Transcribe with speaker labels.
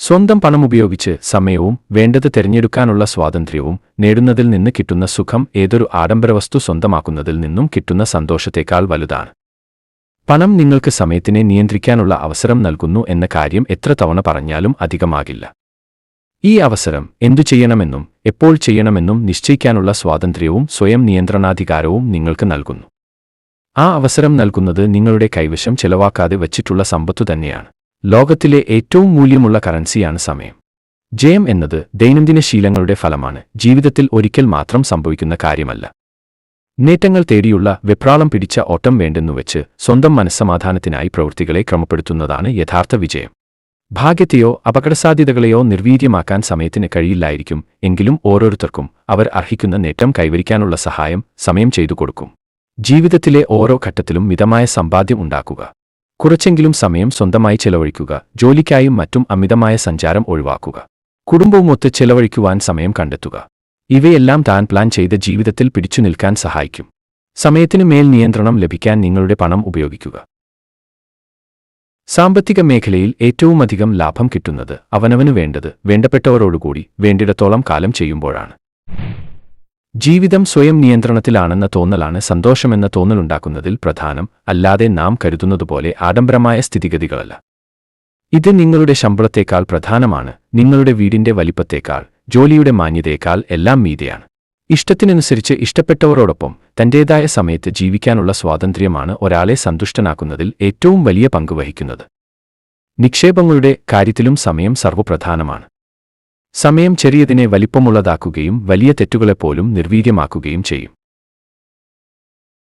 Speaker 1: സ്വന്തം പണം ഉപയോഗിച്ച് സമയവും വേണ്ടത് തിരഞ്ഞെടുക്കാനുള്ള സ്വാതന്ത്ര്യവും നേടുന്നതിൽ നിന്ന് കിട്ടുന്ന സുഖം ഏതൊരു ആഡംബരവസ്തു സ്വന്തമാക്കുന്നതിൽ നിന്നും കിട്ടുന്ന സന്തോഷത്തേക്കാൾ വലുതാണ്. പണം നിങ്ങൾക്ക് സമയത്തിനെ നിയന്ത്രിക്കാനുള്ള അവസരം നൽകുന്നു എന്ന കാര്യം എത്ര തവണ പറഞ്ഞാലും അധികമാകില്ല. ഈ അവസരം എന്തു ചെയ്യണമെന്നും എപ്പോൾ ചെയ്യണമെന്നും നിശ്ചയിക്കാനുള്ള സ്വാതന്ത്ര്യവും സ്വയം നിയന്ത്രണാധികാരവും നിങ്ങൾക്ക് നൽകുന്നു. ആ അവസരം നൽകുന്നത് നിങ്ങളുടെ കൈവശം ചെലവാക്കാതെ വച്ചിട്ടുള്ള സമ്പത്തു തന്നെയാണ്. ലോകത്തിലെ ഏറ്റവും മൂല്യമുള്ള കറൻസിയാണ് സമയം. ജയം എന്നത് ദൈനംദിന ശീലങ്ങളുടെ ഫലമാണ്, ജീവിതത്തിൽ ഒരിക്കൽ മാത്രം സംഭവിക്കുന്ന കാര്യമല്ല. നേട്ടങ്ങൾ തേടിയുള്ള വെപ്രാളം പിടിച്ച ഓട്ടം വേണ്ടെന്നുവെച്ച് സ്വന്തം മനസ്സമാധാനത്തിനായി പ്രവൃത്തികളെ ക്രമപ്പെടുത്തുന്നതാണ് യഥാർത്ഥ വിജയം. ഭാഗ്യത്തെയോ അപകടസാധ്യതകളെയോ നിർവീര്യമാക്കാൻ സമയത്തിന് കഴിയില്ലായിരിക്കും, എങ്കിലും ഓരോരുത്തർക്കും അവർ അർഹിക്കുന്ന നേട്ടം കൈവരിക്കാനുള്ള സഹായം സമയം ചെയ്തു കൊടുക്കും. ജീവിതത്തിലെ ഓരോ ഘട്ടത്തിലും മിതമായ സമ്പാദ്യം ഉണ്ടാക്കുക. കുറച്ചെങ്കിലും സമയം സ്വന്തമായി ചെലവഴിക്കുക. ജോലിക്കായും മറ്റും അമിതമായ സഞ്ചാരം ഒഴിവാക്കുക. കുടുംബവുമൊത്ത് ചെലവഴിക്കുവാൻ സമയം കണ്ടെത്തുക. ഇവയെല്ലാം താൻ പ്ലാൻ ചെയ്ത ജീവിതത്തിൽ പിടിച്ചു നിൽക്കാൻ സഹായിക്കും. സമയത്തിനു മേൽ നിയന്ത്രണം ലഭിക്കാൻ നിങ്ങളുടെ പണം ഉപയോഗിക്കുക. സാമ്പത്തിക മേഖലയിൽ ഏറ്റവുമധികം ലാഭം കിട്ടുന്നത് അവനവനു വേണ്ടത് വേണ്ടപ്പെട്ടവരോടുകൂടി വേണ്ടിടത്തോളം കാലം ചെയ്യുമ്പോഴാണ്. ജീവിതം സ്വയം നിയന്ത്രണത്തിലാണെന്ന തോന്നലാണ് സന്തോഷമെന്ന തോന്നലുണ്ടാക്കുന്നതിൽ പ്രധാനം, അല്ലാതെ നാം കരുതുന്നതുപോലെ ആഡംബരമായ സ്ഥിതിഗതികളല്ല. ഇത് നിങ്ങളുടെ ശമ്പളത്തേക്കാൾ പ്രധാനമാണ്, നിങ്ങളുടെ വീടിന്റെ വലിപ്പത്തേക്കാൾ, ജോലിയുടെ മാന്യതയേക്കാൾ എല്ലാം മീതെയാണ്. ഇഷ്ടത്തിനനുസരിച്ച് ഇഷ്ടപ്പെട്ടവരോടൊപ്പം തന്റേതായ സമയത്ത് ജീവിക്കാനുള്ള സ്വാതന്ത്ര്യമാണ് ഒരാളെ സന്തുഷ്ടനാക്കുന്നതിൽ ഏറ്റവും വലിയ പങ്ക് വഹിക്കുന്നത്. നിക്ഷേപങ്ങളുടെ കാര്യത്തിലും സമയം സർവ്വപ്രധാനമാണ്. സമയം ചെറിയതിനെ വലിപ്പമുള്ളതാക്കുകയും വലിയ തെറ്റുകളെപ്പോലും നിർവീര്യമാക്കുകയും ചെയ്യും.